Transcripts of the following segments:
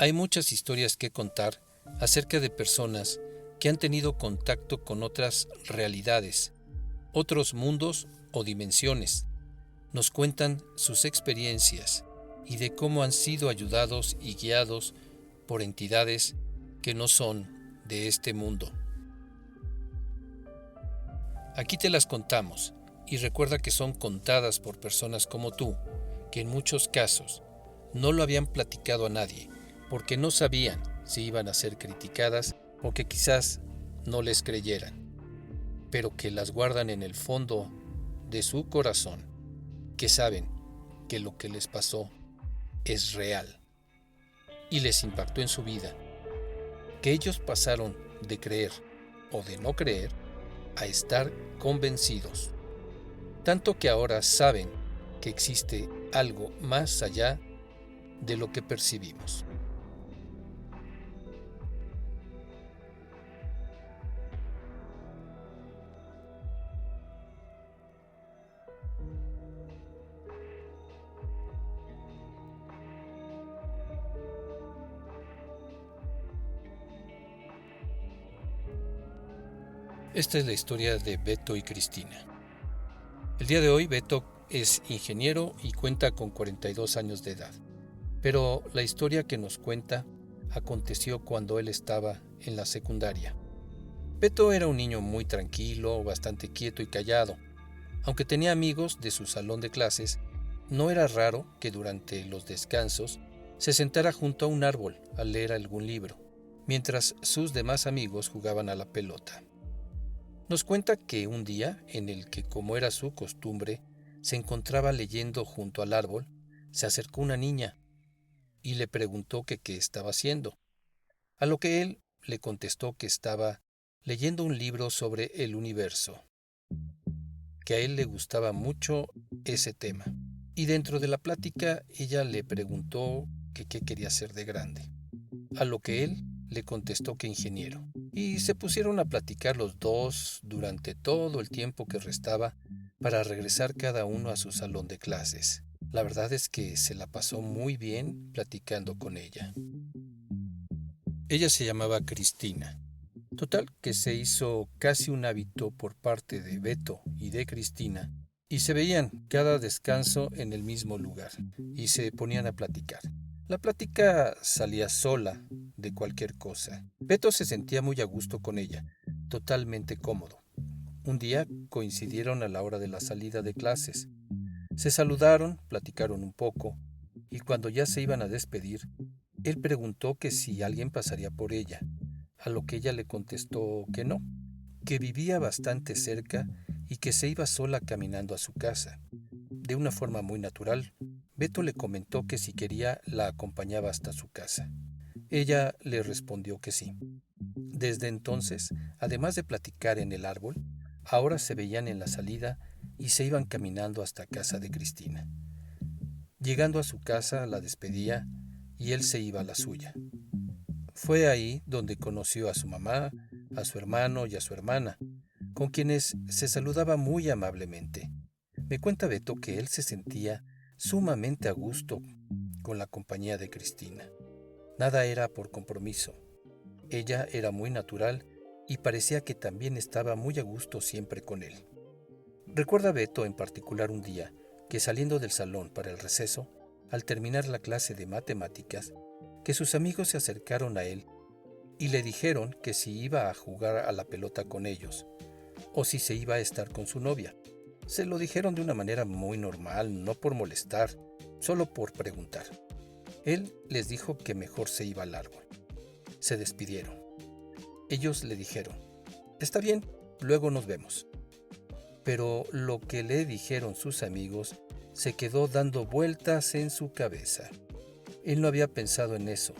Hay muchas historias que contar acerca de personas que han tenido contacto con otras realidades, otros mundos o dimensiones. Nos cuentan sus experiencias y de cómo han sido ayudados y guiados por entidades que no son de este mundo. Aquí te las contamos y recuerda que son contadas por personas como tú, que en muchos casos no lo habían platicado a nadie, porque no sabían si iban a ser criticadas o que quizás no les creyeran, pero que las guardan en el fondo de su corazón, que saben que lo que les pasó es real y les impactó en su vida, que ellos pasaron de creer o de no creer a estar convencidos, tanto que ahora saben que existe algo más allá de lo que percibimos. Esta es la historia de Beto y Cristina. El día de hoy Beto es ingeniero y cuenta con 42 años de edad, pero la historia que nos cuenta aconteció cuando él estaba en la secundaria. Beto era un niño muy tranquilo, bastante quieto y callado. Aunque tenía amigos de su salón de clases, no era raro que durante los descansos se sentara junto a un árbol a leer algún libro, mientras sus demás amigos jugaban a la pelota. Nos cuenta que un día, en el que, como era su costumbre, se encontraba leyendo junto al árbol, se acercó una niña y le preguntó que qué estaba haciendo, a lo que él le contestó que estaba leyendo un libro sobre el universo, que a él le gustaba mucho ese tema. Y dentro de la plática ella le preguntó que qué quería ser de grande, a lo que él le contestó que ingeniero. Y se pusieron a platicar los dos durante todo el tiempo que restaba para regresar cada uno a su salón de clases. La verdad es que se la pasó muy bien platicando con ella. Ella se llamaba Cristina. Total que se hizo casi un hábito por parte de Beto y de Cristina, y se veían cada descanso en el mismo lugar, y se ponían a platicar. La plática salía sola de cualquier cosa. Beto se sentía muy a gusto con ella, totalmente cómodo. Un día coincidieron a la hora de la salida de clases. Se saludaron, platicaron un poco, y cuando ya se iban a despedir, él preguntó que si alguien pasaría por ella, a lo que ella le contestó que no, que vivía bastante cerca y que se iba sola caminando a su casa. De una forma muy natural, Beto le comentó que si quería la acompañaba hasta su casa. Ella le respondió que sí. Desde entonces, además de platicar en el árbol, ahora se veían en la salida y se iban caminando hasta casa de Cristina. Llegando a su casa, la despedía y él se iba a la suya. Fue ahí donde conoció a su mamá, a su hermano y a su hermana, con quienes se saludaba muy amablemente. Me cuenta Beto que él se sentía sumamente a gusto con la compañía de Cristina. Nada era por compromiso. Ella era muy natural y parecía que también estaba muy a gusto siempre con él. Recuerda Beto en particular un día que saliendo del salón para el receso, al terminar la clase de matemáticas, que sus amigos se acercaron a él y le dijeron que si iba a jugar a la pelota con ellos o si se iba a estar con su novia. Se lo dijeron de una manera muy normal, no por molestar, solo por preguntar. Él les dijo que mejor se iba al árbol. Se despidieron. Ellos le dijeron, está bien, luego nos vemos. Pero lo que le dijeron sus amigos se quedó dando vueltas en su cabeza. Él no había pensado en eso.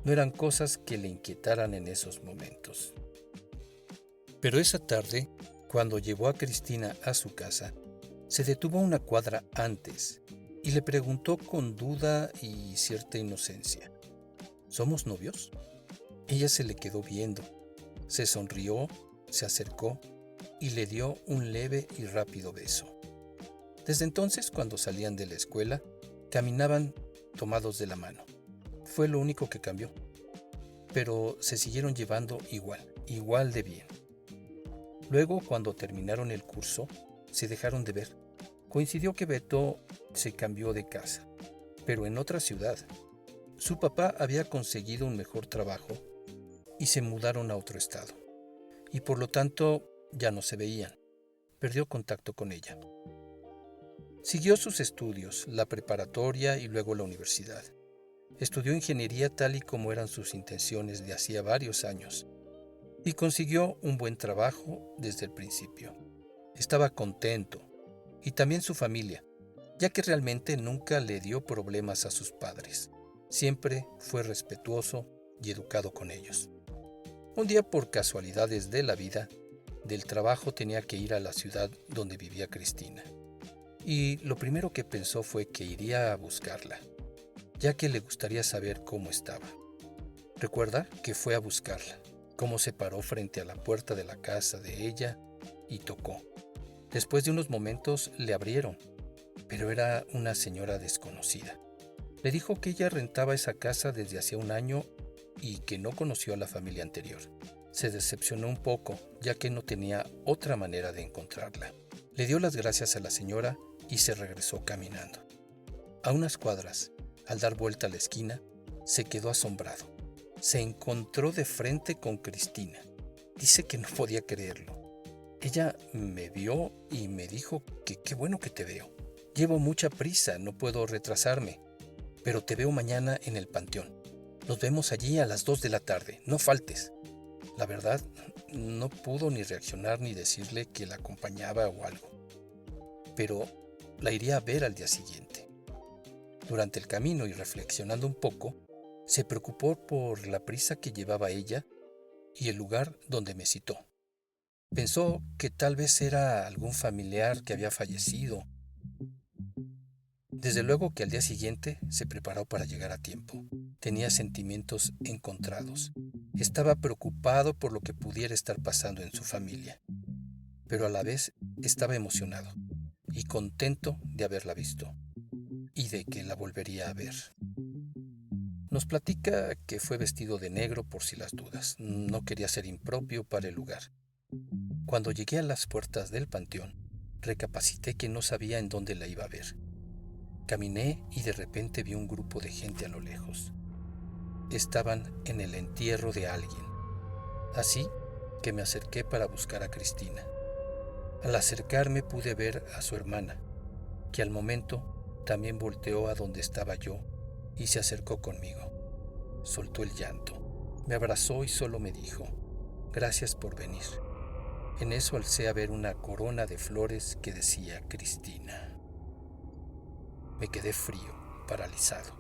No eran cosas que le inquietaran en esos momentos. Pero esa tarde, cuando llevó a Cristina a su casa, se detuvo una cuadra antes y le preguntó con duda y cierta inocencia, ¿somos novios? Ella se le quedó viendo, se sonrió, se acercó y le dio un leve y rápido beso. Desde entonces, cuando salían de la escuela, caminaban tomados de la mano, fue lo único que cambió, pero se siguieron llevando igual de bien. Luego, cuando terminaron el curso, se dejaron de ver. Coincidió que Beto se cambió de casa, pero en otra ciudad. Su papá había conseguido un mejor trabajo y se mudaron a otro estado. Y por lo tanto, ya no se veían. Perdió contacto con ella. Siguió sus estudios, la preparatoria y luego la universidad. Estudió ingeniería tal y como eran sus intenciones de hacía varios años y consiguió un buen trabajo desde el principio. Estaba contento, y también su familia, ya que realmente nunca le dio problemas a sus padres. Siempre fue respetuoso y educado con ellos. Un día, por casualidades de la vida, del trabajo tenía que ir a la ciudad donde vivía Cristina. Y lo primero que pensó fue que iría a buscarla, ya que le gustaría saber cómo estaba. Recuerda que fue a buscarla, cómo se paró frente a la puerta de la casa de ella y tocó. Después de unos momentos le abrieron, pero era una señora desconocida. Le dijo que ella rentaba esa casa desde hacía un año y que no conoció a la familia anterior. Se decepcionó un poco, ya que no tenía otra manera de encontrarla. Le dio las gracias a la señora y se regresó caminando. A unas cuadras, al dar vuelta a la esquina, se quedó asombrado. Se encontró de frente con Cristina. Dice que no podía creerlo. Ella me vio y me dijo que qué bueno que te veo. Llevo mucha prisa, no puedo retrasarme, pero te veo mañana en el panteón. Nos vemos allí a las 2 de la tarde, no faltes. La verdad, no pudo ni reaccionar ni decirle que la acompañaba o algo, pero la iría a ver al día siguiente. Durante el camino y reflexionando un poco, se preocupó por la prisa que llevaba ella y el lugar donde me citó. Pensó que tal vez era algún familiar que había fallecido. Desde luego que al día siguiente se preparó para llegar a tiempo. Tenía sentimientos encontrados. Estaba preocupado por lo que pudiera estar pasando en su familia, pero a la vez estaba emocionado y contento de haberla visto y de que la volvería a ver. Nos platica que fue vestido de negro por si las dudas. No quería ser impropio para el lugar. Cuando llegué a las puertas del panteón, recapacité que no sabía en dónde la iba a ver. Caminé y de repente vi un grupo de gente a lo lejos. Estaban en el entierro de alguien. Así que me acerqué para buscar a Cristina. Al acercarme pude ver a su hermana, que al momento también volteó a donde estaba yo y se acercó conmigo. Soltó el llanto, me abrazó y solo me dijo: «Gracias por venir». En eso alcé a ver una corona de flores que decía Cristina. Me quedé frío, paralizado.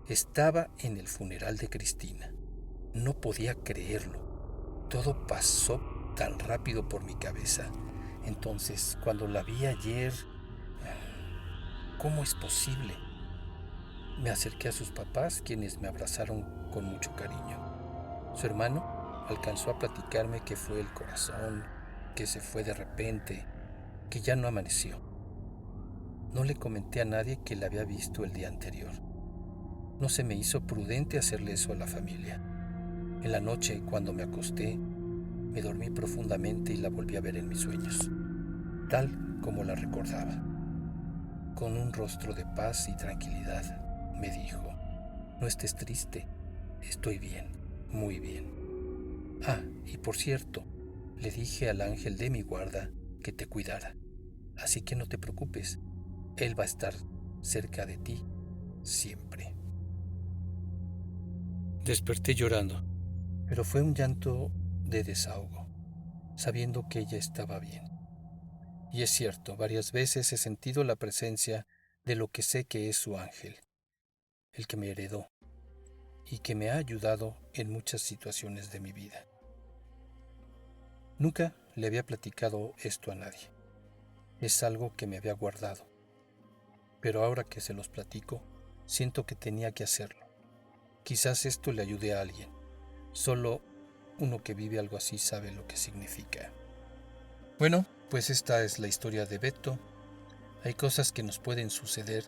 Estaba en el funeral de Cristina. No podía creerlo. Todo pasó tan rápido por mi cabeza. Entonces, cuando la vi ayer, ¿cómo es posible? Me acerqué a sus papás, quienes me abrazaron con mucho cariño. Su hermano alcanzó a platicarme que fue el corazón, que se fue de repente, que ya no amaneció. No le comenté a nadie que la había visto el día anterior. No se me hizo prudente hacerle eso a la familia. En la noche, cuando me acosté, me dormí profundamente y la volví a ver en mis sueños, tal como la recordaba. Con un rostro de paz y tranquilidad, me dijo: «No estés triste, estoy bien, muy bien. Ah, y por cierto, le dije al ángel de mi guarda que te cuidara, así que no te preocupes, él va a estar cerca de ti siempre». Desperté llorando, pero fue un llanto de desahogo, sabiendo que ella estaba bien. Y es cierto, varias veces he sentido la presencia de lo que sé que es su ángel, el que me heredó y que me ha ayudado en muchas situaciones de mi vida. Nunca le había platicado esto a nadie. Es algo que me había guardado. Pero ahora que se los platico, siento que tenía que hacerlo. Quizás esto le ayude a alguien. Solo uno que vive algo así sabe lo que significa. Bueno, pues esta es la historia de Beto. Hay cosas que nos pueden suceder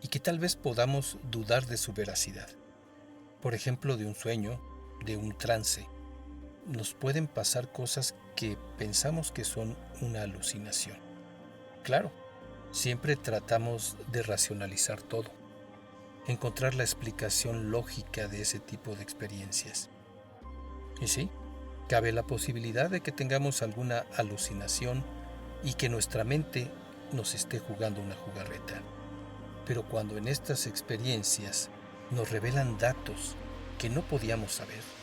y que tal vez podamos dudar de su veracidad. Por ejemplo, de un sueño, de un trance. Nos pueden pasar cosas que pensamos que son una alucinación. Claro, siempre tratamos de racionalizar todo, encontrar la explicación lógica de ese tipo de experiencias. Y sí, cabe la posibilidad de que tengamos alguna alucinación y que nuestra mente nos esté jugando una jugarreta. Pero cuando en estas experiencias nos revelan datos que no podíamos saber,